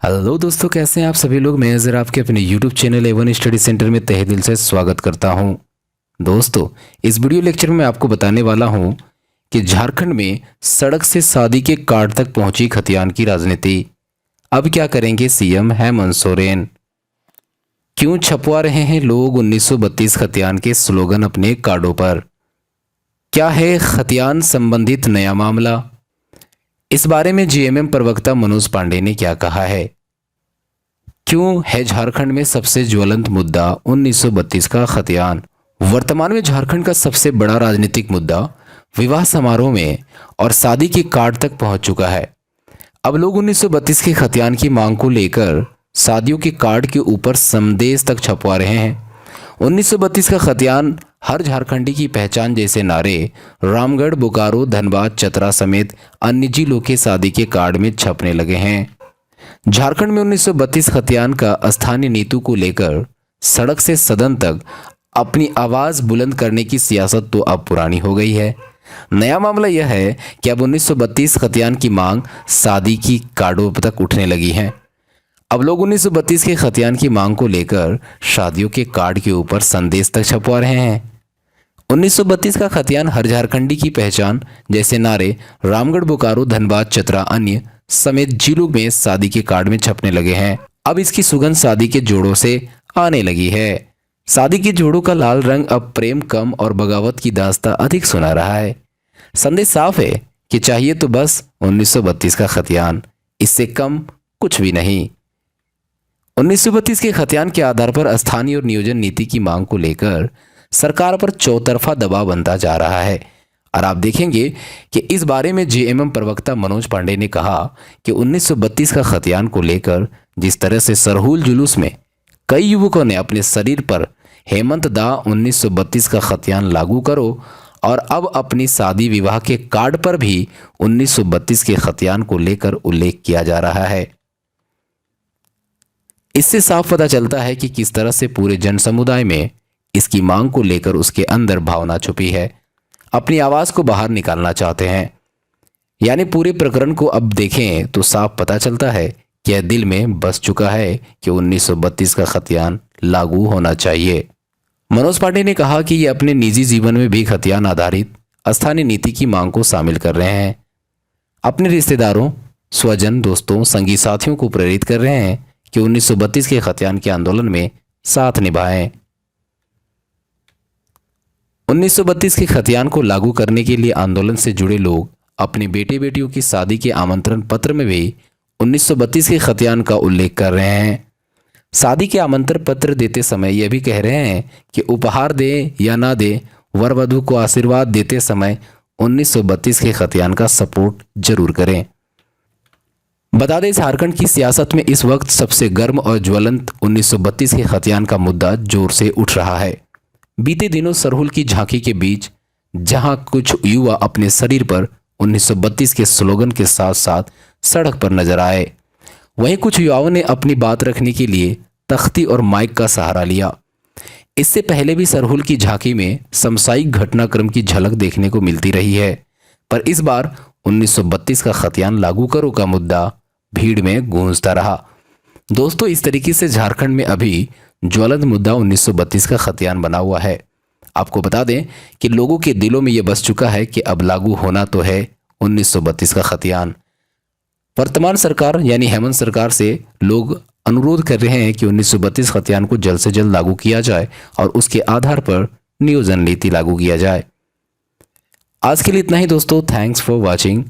Hello दोस्तों, कैसे हैं आप सभी लोग। मैं ज़रा आपके अपने YouTube channel A1 study centre में तहे दिल से स्वागत करता हूं। दोस्तों, इस वीडियो लेक्चर में आपको बताने वाला हूं कि झारखंड में सड़क से शादी के कार्ड तक पहुंची खतियान की राजनीति। अब क्या करेंगे सीएम हेमंत सोरेन। क्यों छपवा रहे हैं लोग 1932 खतियान के स्लोगन अपने कार्डों पर। क्या है खतियान संबंधित नया मामला। इस बारे में जीएमएम प्रवक्ता मनोज पांडे ने क्या कहा है। क्यों है झारखंड में सबसे ज्वलंत मुद्दा 1932 का खतियान। वर्तमान में झारखंड का सबसे बड़ा राजनीतिक मुद्दा विवाह समारोह में और शादी के कार्ड तक पहुंच चुका है। अब लोग 1932 के खतियान की मांग को लेकर शादियों के कार्ड के ऊपर संदेश तक छपवा रहे हैं। 1932 का खतियान हर झारखंडी की पहचान जैसे नारे रामगढ़, बोकारो, धनबाद, चतरा समेत अन्य जिलों के शादी के कार्ड में छपने लगे हैं। झारखंड में 1932 खतियान का स्थानीय नीति को लेकर सड़क से सदन तक अपनी आवाज बुलंद करने की सियासत तो अब पुरानी हो गई है। नया मामला यह है कि अब 1932 खतियान की मांग शादी की कार्डों तक उठने लगी है। अब लोग 1932 के खतियान की मांग को लेकर शादियों के कार्ड के ऊपर संदेश तक छपवा रहे हैं। 1932 का खतियान हर झारखंडी की पहचान जैसे नारे रामगढ़, बोकारो, धनबाद, चतरा अन्य समेत जिलों में शादी के कार्ड में छपने लगे हैं। अब इसकी सुगंध शादी के जोड़ों से आने लगी है। शादी के जोड़ों का लाल रंग अब प्रेम कम और बगावत की दास्तां अधिक सुना रहा है। संदेश साफ है कि चाहिए तो बस 1932 का खतियान, इससे कम कुछ भी नहीं। 1932 के खतियान के आधार पर स्थानीय और नियोजन नीति की मांग को लेकर सरकार पर चौतरफा दबाव बनता जा रहा है। और आप देखेंगे कि इस बारे में जेएमएम प्रवक्ता मनोज पांडे ने कहा कि 1932 का खतियान को लेकर जिस तरह से सरहुल जुलूस में कई युवकों ने अपने शरीर पर हेमंत दा 1932 का खतियान लागू करो और अब अपनी शादी विवाह के कार्ड पर भी 1932 के खतियान को लेकर उल्लेख किया जा रहा है। इससे साफ पता चलता है कि किस तरह से पूरे जन समुदाय में इसकी मांग को लेकर उसके अंदर भावना छुपी है, अपनी आवाज को बाहर निकालना चाहते हैं। यानी पूरे प्रकरण को अब देखें तो साफ पता चलता है कि यह दिल में बस चुका है कि 1932 का खतियान लागू होना चाहिए। मनोज पांडे ने कहा कि ये अपने निजी जीवन में भी खतियान आधारित स्थानीय नीति की मांग को शामिल कर रहे हैं। अपने रिश्तेदारों, स्वजन, दोस्तों, संगी साथियों को प्रेरित कर रहे हैं कि 1932 के खतियान के आंदोलन में साथ निभाएं। 1932 के खतियान को लागू करने के लिए आंदोलन से जुड़े लोग अपने बेटे बेटियों की शादी के आमंत्रण पत्र में भी 1932 के खतियान का उल्लेख कर रहे हैं। शादी के आमंत्रण पत्र देते समय यह भी कह रहे हैं कि उपहार दें या ना दें, वर वधू को आशीर्वाद देते समय 1932 के खतियान का सपोर्ट जरूर करें। बता दें, झारखंड की सियासत में इस वक्त सबसे गर्म और ज्वलंत 1932 के खतियान का मुद्दा जोर से उठ रहा है। बीते दिनों सरहुल की झांकी के बीच जहां कुछ युवा अपने शरीर पर 1932 के स्लोगन के साथ साथ सड़क पर नजर आए, वहीं कुछ युवाओं ने अपनी बात रखने के लिए तख्ती और माइक का सहारा लिया। इससे पहले भी सरहुल की झांकी में समसायिक घटनाक्रम की झलक देखने को मिलती रही है, पर इस बार 1932 का खतियान लागू करो का मुद्दा भीड़ में गूंजता रहा। दोस्तों, इस तरीके से झारखंड में अभी ज्वलंत मुद्दा 1932 का खतियान बना हुआ है। आपको बता दें कि लोगों के दिलों में यह बस चुका है कि अब लागू होना तो है 1932 का खतियान। वर्तमान सरकार यानी हेमंत सरकार से लोग अनुरोध कर रहे हैं कि 1932 खतियान को जल्द से जल्द लागू किया जाए और उसके आधार पर नियोजन नीति लागू किया जाए। आज के लिए इतना ही दोस्तों। Thanks for watching.